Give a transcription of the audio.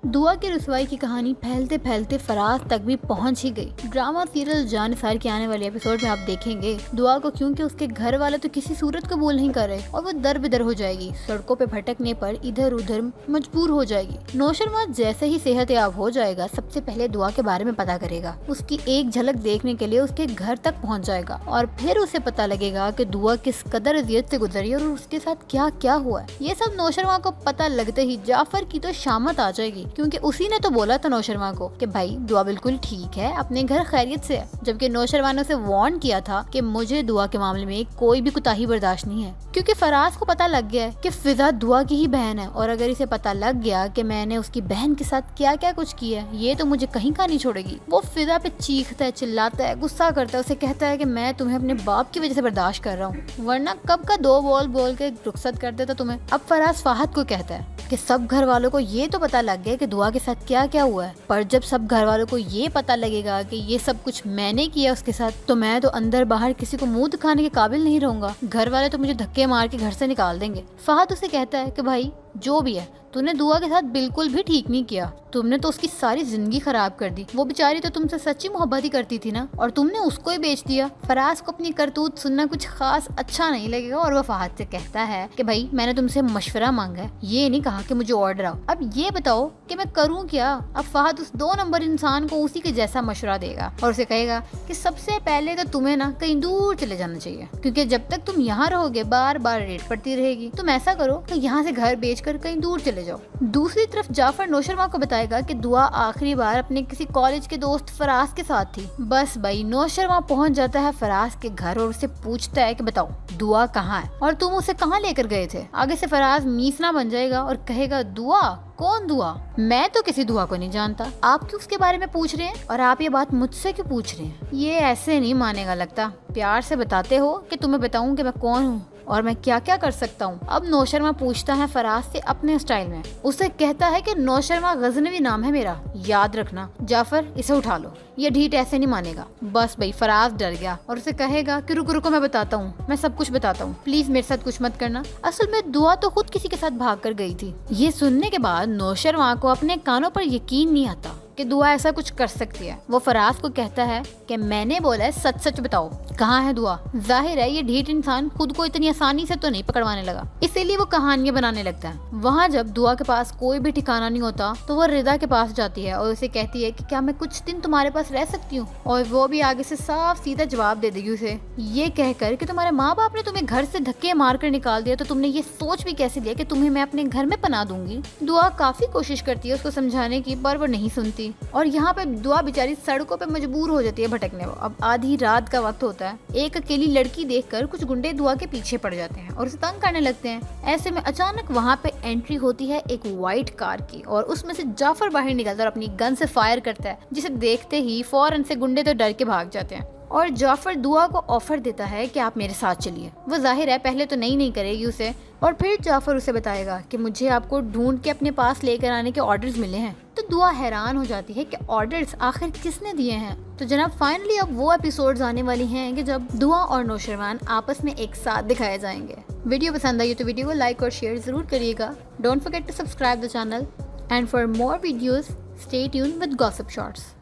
दुआ की रुसवाई की कहानी फैलते फैलते फराज तक भी पहुंच ही गई। ड्रामा सीरियल जानिसार के आने वाले एपिसोड में आप देखेंगे दुआ को, क्योंकि उसके घर वाले तो किसी सूरत कबूल नहीं कर रहे और वो दर बेदर हो जाएगी। सड़कों पे भटकने पर इधर उधर मजबूर हो जाएगी। नौशरवान जैसे ही सेहतयाब हो जाएगा सबसे पहले दुआ के बारे में पता करेगा। उसकी एक झलक देखने के लिए उसके घर तक पहुँच जाएगा और फिर उसे पता लगेगा कि दुआ किस कदर अजियत से गुजरी और उसके साथ क्या क्या हुआ है। ये सब नौशरवान को पता लगते ही जाफर की तो शामत आ जाएगी, क्योंकि उसी ने तो बोला था नौशरवान को कि भाई दुआ बिल्कुल ठीक है, अपने घर खैरियत से है। जबकि नौशरवान ने उसे वार्न किया था कि मुझे दुआ के मामले में कोई भी कुताही बर्दाश्त नहीं है, क्योंकि फराज को पता लग गया है कि फिजा दुआ की ही बहन है और अगर इसे पता लग गया कि मैंने उसकी बहन के साथ क्या क्या कुछ किया है ये तो मुझे कहीं का नहीं छोड़ेगी। वो फिजा पे चीखता है, चिल्लाता है, गुस्सा करता है, उसे कहता है कि मैं तुम्हें अपने बाप की वजह से बर्दाश्त कर रहा हूँ, वरना कब का दो बोल बोल के रुखसत कर देता तुम्हें। अब फराज फाहद को कहता है कि सब घर वालों को ये तो पता लग गया कि दुआ के साथ क्या क्या हुआ है, पर जब सब घर वालों को ये पता लगेगा कि ये सब कुछ मैंने किया उसके साथ, तो मैं तो अंदर बाहर किसी को मुंह दिखाने के काबिल नहीं रहूंगा। घर वाले तो मुझे धक्के मार के घर से निकाल देंगे। फहद उसे कहता है कि भाई जो भी है तूने दुआ के साथ बिल्कुल भी ठीक नहीं किया, तुमने तो उसकी सारी जिंदगी खराब कर दी। वो बेचारी तो तुमसे सच्ची मोहब्बत ही करती थी ना, और तुमने उसको ही बेच दिया। फराज को अपनी करतूत सुनना कुछ खास अच्छा नहीं लगेगा और वो फहद से कहता है कि भाई मैंने तुमसे मशवरा मांगा है, ये नहीं कहा कि मुझे ऑर्डर आओ। अब ये बताओ कि मैं करूँ क्या। अब फहद उस 2 नंबर इंसान को उसी के जैसा मशवरा देगा और उसे कहेगा कि सबसे पहले तो तुम्हें ना कहीं दूर चले जाना चाहिए, क्योंकि जब तक तुम यहाँ रहोगे बार बार रेट पड़ती रहेगी। तुम ऐसा करो कि यहाँ से घर बेचकर कहीं दूर चले जाओ। दूसरी तरफ जाफर नौशरवान को बताएगा कि दुआ आखिरी बार अपने किसी कॉलेज के दोस्त फराज के साथ थी। बस भाई नौशरवान पहुंच जाता है फराज के घर और उससे पूछता है कि बताओ दुआ कहाँ है और तुम उसे कहाँ लेकर गए थे। आगे से फराज मीसना बन जाएगा और कहेगा दुआ? कौन दुआ? मैं तो किसी दुआ को नहीं जानता, आप क्यों उसके बारे में पूछ रहे हैं और आप ये बात मुझसे क्यों पूछ रहे हैं? ये ऐसे नहीं मानेगा लगता। प्यार से बताते हो कि तुम्हें बताऊं कि मैं कौन हूँ और मैं क्या क्या कर सकता हूँ। अब नौशरमा पूछता है फराज से अपने स्टाइल में। उसे कहता है कि नौशरमा गजनवी नाम है मेरा, याद रखना। जाफर इसे उठा लो, ये ढीठ ऐसे नहीं मानेगा। बस भाई फराज डर गया और उसे कहेगा कि रुको रुको मैं बताता हूँ, मैं सब कुछ बताता हूँ, प्लीज मेरे साथ कुछ मत करना। असल में दुआ तो खुद किसी के साथ भाग कर गई थी। ये सुनने के बाद नौशरमा को अपने कानों पर यकीन नहीं आता कि दुआ ऐसा कुछ कर सकती है। वो फराज को कहता है कि मैंने बोला है सच सच बताओ कहाँ है दुआ। जाहिर है ये ढीठ इंसान खुद को इतनी आसानी से तो नहीं पकड़वाने लगा, इसीलिए वो कहानियां बनाने लगता है। वहाँ जब दुआ के पास कोई भी ठिकाना नहीं होता तो वो रिदा के पास जाती है और उसे कहती है कि क्या मैं कुछ दिन तुम्हारे पास रह सकती हूँ, और वो भी आगे से साफ सीधा जवाब दे देगी उसे, ये कहकर कि तुम्हारे माँ बाप ने तुम्हें घर से धक्के मार कर निकाल दिया तो तुमने ये सोच भी कैसे लिया कि तुम्हें मैं अपने घर में पना दूंगी। दुआ काफी कोशिश करती है उसको समझाने की, पर वो नहीं सुनती और यहाँ पे दुआ बेचारी सड़कों पे मजबूर हो जाती है भटकने। अब आधी रात का वक्त होता है। एक अकेली लड़की देखकर कुछ गुंडे दुआ के पीछे पड़ जाते हैं और उसे तंग करने लगते हैं। ऐसे में अचानक वहाँ पे एंट्री होती है एक व्हाइट कार की और उसमें से जाफर बाहर निकलता है और अपनी गन से फायर करता है, जिसे देखते ही फौरन से गुंडे तो डर के भाग जाते हैं। और जाफर दुआ को ऑफर देता है कि आप मेरे साथ चलिए। वो जाहिर है पहले तो नहीं करेगी उसे, और फिर जाफर उसे बताएगा कि मुझे आपको ढूंढ के अपने पास लेकर आने के ऑर्डर्स मिले हैं। तो दुआ हैरान हो जाती है कि ऑर्डर्स आखिर किसने दिए हैं। तो जनाब फाइनली अब वो एपिसोड्स आने वाली हैं कि जब दुआ और नौशरवान आपस में एक साथ दिखाए जाएंगे। वीडियो पसंद आई तो वीडियो को लाइक और शेयर जरूर करिएगा। Don't forget to subscribe the channel and for more videos stay tuned with gossip shorts.